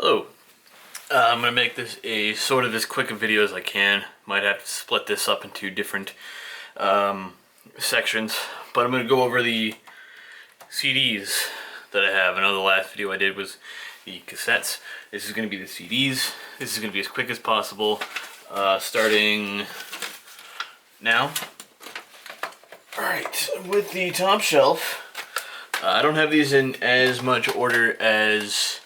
Hello. I'm going to make this a sort of as quick a video as I can. Might have to split this up into different sections. But I'm going to go over the CDs that I have. I know the last video I did was the cassettes. This is going to be the CDs. This is going to be as quick as possible, starting now. Alright, with the top shelf, I don't have these in as much order as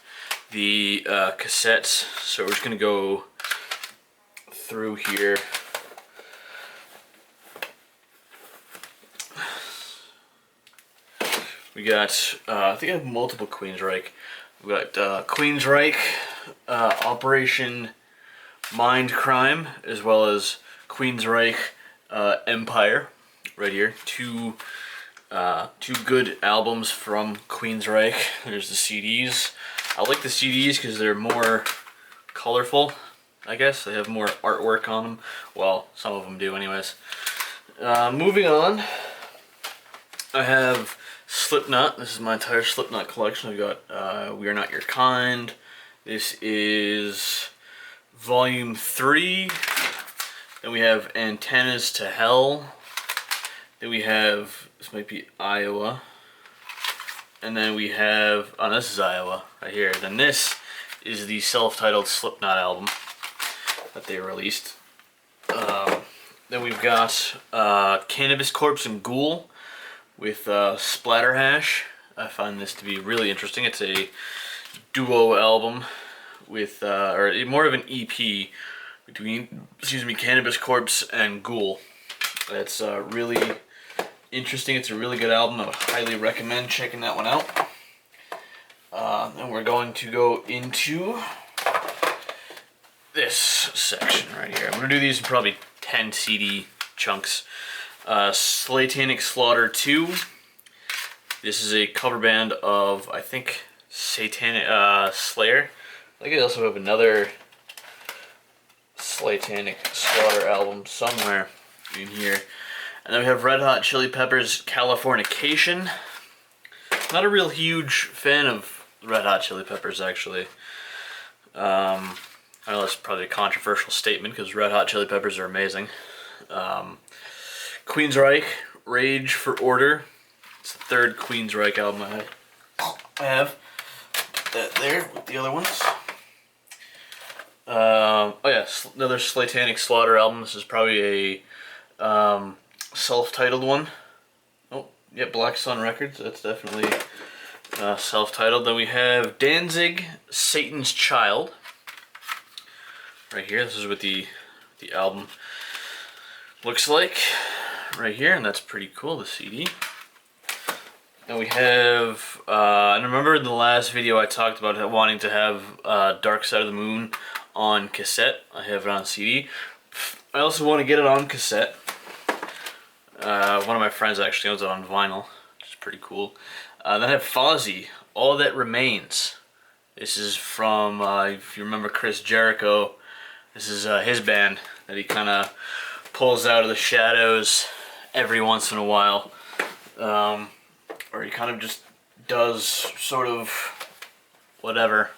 the cassettes, so we're just going to go through here. We got, I think I have multiple Queensryche. We got Queensryche, Operation Mindcrime, as well as Queensryche Empire, right here. Two good albums from Queensryche. There's the CDs. I like the CDs because they're more colorful, I guess. They have more artwork on them. Well, some of them do anyways. Moving on, I have Slipknot. This is my entire Slipknot collection. I've got We Are Not Your Kind. This is Volume 3. Then we have Antennas to Hell. Then we have, this might be Iowa. And then we have, oh, this is Iowa, right here. Then this is the self-titled Slipknot album that they released. Then we've got Cannabis Corpse and Ghoul with Splatterhash. I find this to be really interesting. It's a duo album with, or more of an EP between, Cannabis Corpse and Ghoul. It's really interesting. It's a really good album. I would highly recommend checking that one out. And we're going to go into this section right here. I'm going to do these in probably 10 CD chunks. Satanic Slaughter 2. This is a cover band of, I think, Satanic Slayer. I think I also have another Satanic Slaughter album somewhere in here. And then we have Red Hot Chili Peppers' Californication. Not a real huge fan of Red Hot Chili Peppers, actually. I know that's probably a controversial statement because Red Hot Chili Peppers are amazing. Queensryche, Rage for Order. It's the third Queensryche album I have. Put that there with the other ones. Oh yeah, another Satanic Slaughter album. This is probably a self-titled one. Oh, yeah, Black Sun Records. That's definitely self-titled. Then we have Danzig, Satan's Child. Right here. This is what the album looks like. Right here, and that's pretty cool, the CD. Then we have, and remember in the last video I talked about wanting to have Dark Side of the Moon on cassette. I have it on CD. I also want to get it on cassette. One of my friends actually owns it on vinyl, which is pretty cool. Then I have Fozzy, All That Remains. This is from, if you remember Chris Jericho, this is his band that he kind of pulls out of the shadows every once in a while. Or he kind of just does sort of whatever.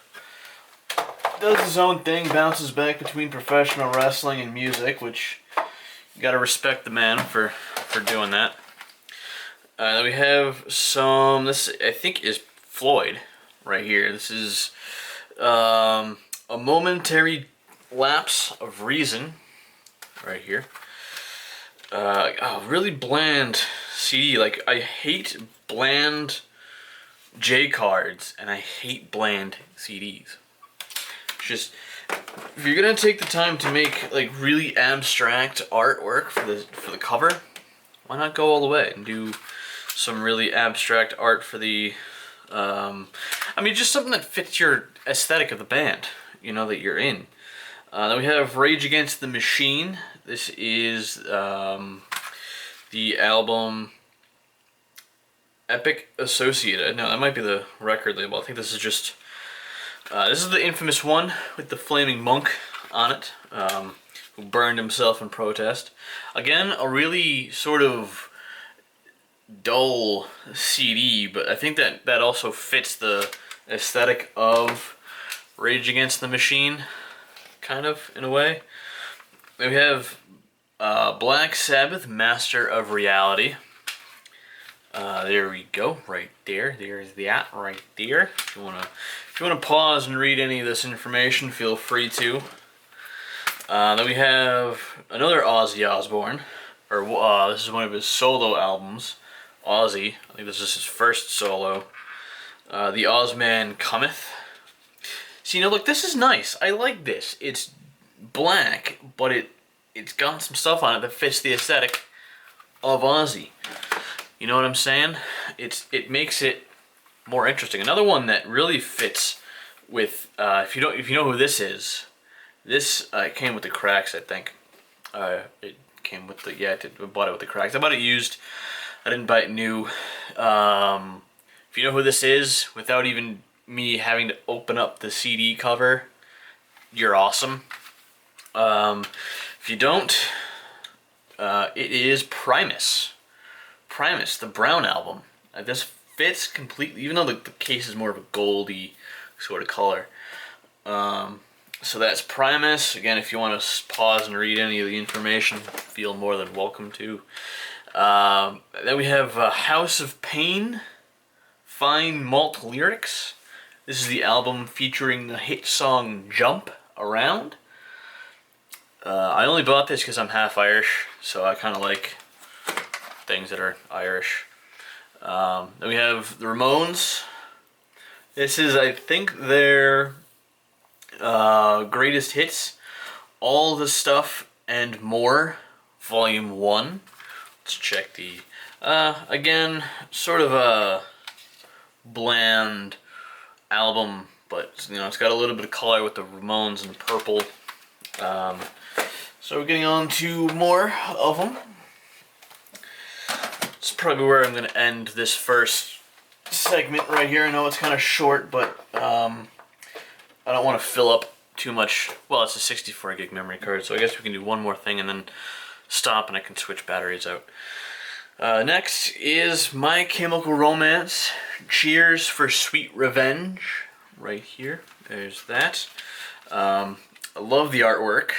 Does his own thing, bounces back between professional wrestling and music, which you gotta respect the man for doing that. Then we have some, this I think is Floyd right here. This is a Momentary Lapse of Reason right here. Oh, really bland CD. Like, I hate bland J cards and I hate bland CDs. Just, if you're gonna take the time to make like really abstract artwork for the cover, why not go all the way and do some really abstract art for the I mean, just something that fits your aesthetic of the band, you know, that you're in. Then we have Rage Against the Machine. This is the album Epic Associated. No, that might be the record label. I think this is just this is the infamous one with the flaming monk on it, who burned himself in protest. Again, a really sort of dull CD, but I think that also fits the aesthetic of Rage Against the Machine, kind of, in a way. Then we have Black Sabbath, Master of Reality. There we go, right there. There's that right there. If you wanna pause and read any of this information, feel free to. Then we have another Ozzy Osbourne, or this is one of his solo albums. Ozzy, I think this is his first solo. The Ozman Cometh. See, look, this is nice. I like this. It's black, but it's got some stuff on it that fits the aesthetic of Ozzy. You know what I'm saying? It makes it more interesting. Another one that really fits with if you know who this is. This came with the Cracks, I think. It came with the I bought it with the Cracks. I bought it used. I didn't buy it new. If you know who this is, without even me having to open up the CD cover, you're awesome. If you don't, it is Primus. Primus, the Brown album. This fits completely, even though the case is more of a goldy sort of color. So that's Primus. Again, if you want to pause and read any of the information, feel more than welcome to. Then we have House of Pain, Fine Malt Lyrics. This is the album featuring the hit song Jump Around. I only bought this because I'm half Irish, so I kind of like things that are Irish. Then we have the Ramones. This is, I think, their greatest hits. All the Stuff and More, Volume 1. Let's check the... again, sort of a bland album, but it's got a little bit of color with the Ramones and purple. So we're getting on to more of them. It's probably where I'm going to end this first segment right here. I know it's kind of short, but I don't want to fill up too much. Well, it's a 64 gig memory card, so I guess we can do one more thing and then stop and I can switch batteries out. Next is My Chemical Romance, Cheers for Sweet Revenge, right here. There's that. I love the artwork,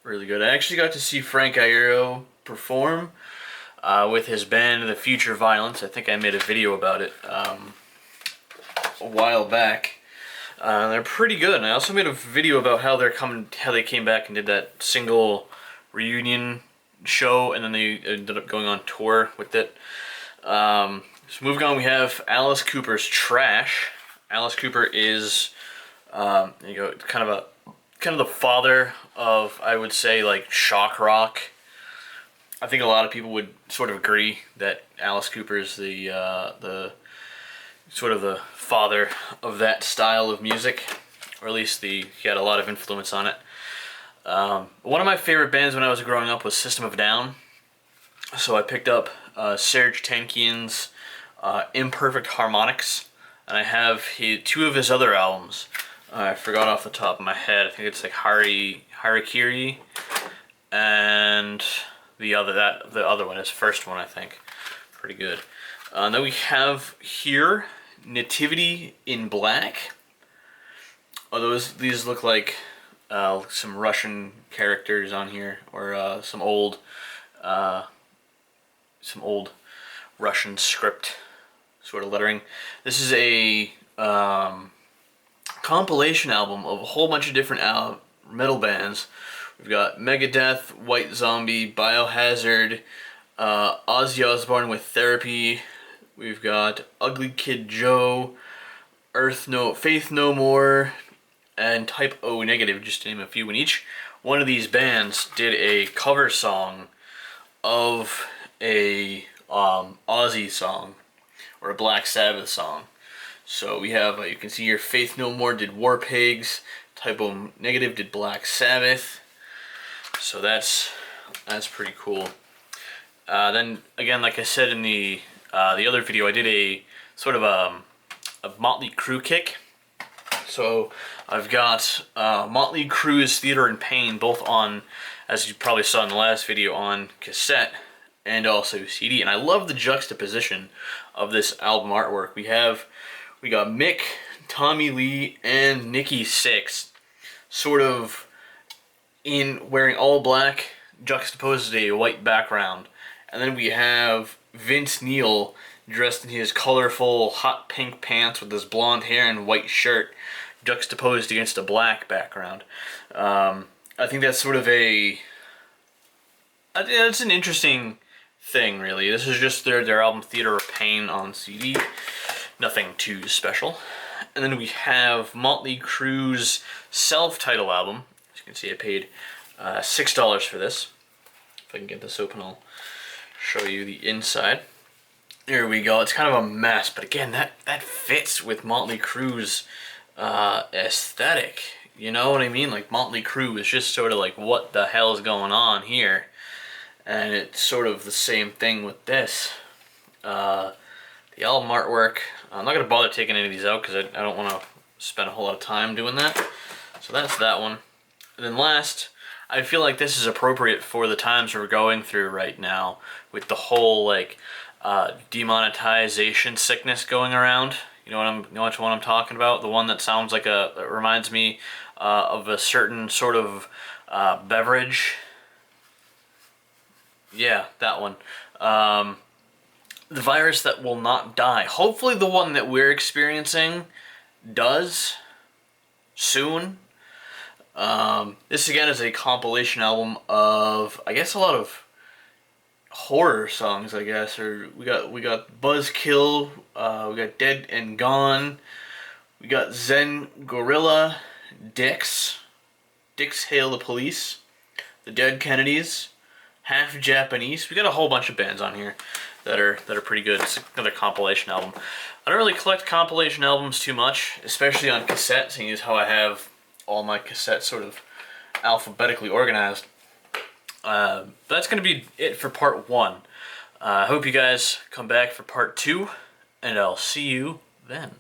really good. I actually got to see Frank Iero perform with his band, The Future Violence. I think I made a video about it a while back. They're pretty good. And I also made a video about how they came back and did that single reunion show, and then they ended up going on tour with it. So moving on, we have Alice Cooper's Trash. Alice Cooper is kind of the father of, I would say, like shock rock. I think a lot of people would sort of agree that Alice Cooper is the sort of the father of that style of music, or at least he had a lot of influence on it. One of my favorite bands when I was growing up was System of a Down, so I picked up Serj Tankian's Imperfect Harmonics, and I have two of his other albums. I forgot off the top of my head. I think it's like Harakiri, and the other one, his first one, I think. Pretty good. Then we have here Nativity in Black. Oh, these look like some Russian characters on here, or some old Russian script sort of lettering. This is a compilation album of a whole bunch of different metal bands. We've got Megadeth, White Zombie, Biohazard, Ozzy Osbourne with Therapy. We've got Ugly Kid Joe, Faith No More, and Type O Negative, just to name a few. And each one of these bands did a cover song of a Ozzy song or a Black Sabbath song. So we have, you can see here, Faith No More did War Pigs, Type O Negative did Black Sabbath. So that's pretty cool. Then again, like I said in the other video, I did a sort of a Motley Crue kick. So I've got Motley Crue's Theater in Pain, both on, as you probably saw in the last video, on cassette and also CD. And I love the juxtaposition of this album artwork. We got Mick Tommy Lee and Nikki Sixx, sort of in wearing all black, juxtaposed to a white background. And then we have Vince Neil dressed in his colorful hot pink pants with his blonde hair and white shirt, juxtaposed against a black background. I think that's sort of it's an interesting thing, really. This is just their album Theater of Pain on CD. Nothing too special. And then we have Motley Crue's self-titled album. As you can see, I paid $6 for this. If I can get this open, I'll show you the inside. There we go. It's kind of a mess, but again, that fits with Motley Crue's aesthetic. You know what I mean? Like, Motley Crue is just sort of like, what the hell is going on here? And it's sort of the same thing with this. The album artwork, I'm not going to bother taking any of these out because I don't want to spend a whole lot of time doing that. So that's that one. And then last, I feel like this is appropriate for the times we're going through right now with the whole, like, demonetization sickness going around. You know which one I'm talking about? The one that sounds like that reminds me of a certain sort of beverage. Yeah, that one. The virus that will not die. Hopefully the one that we're experiencing does soon. This again is a compilation album of, I guess, a lot of horror songs, I guess. Or we got Buzzkill, we got Dead and Gone, we got Zen Gorilla, Dix Hail the Police, The Dead Kennedys, Half Japanese. We got a whole bunch of bands on here that are pretty good. It's another compilation album. I don't really collect compilation albums too much, especially on cassette, seeing as how I have all my cassettes sort of alphabetically organized. But that's going to be it for part 1. I hope you guys come back for part 2, and I'll see you then.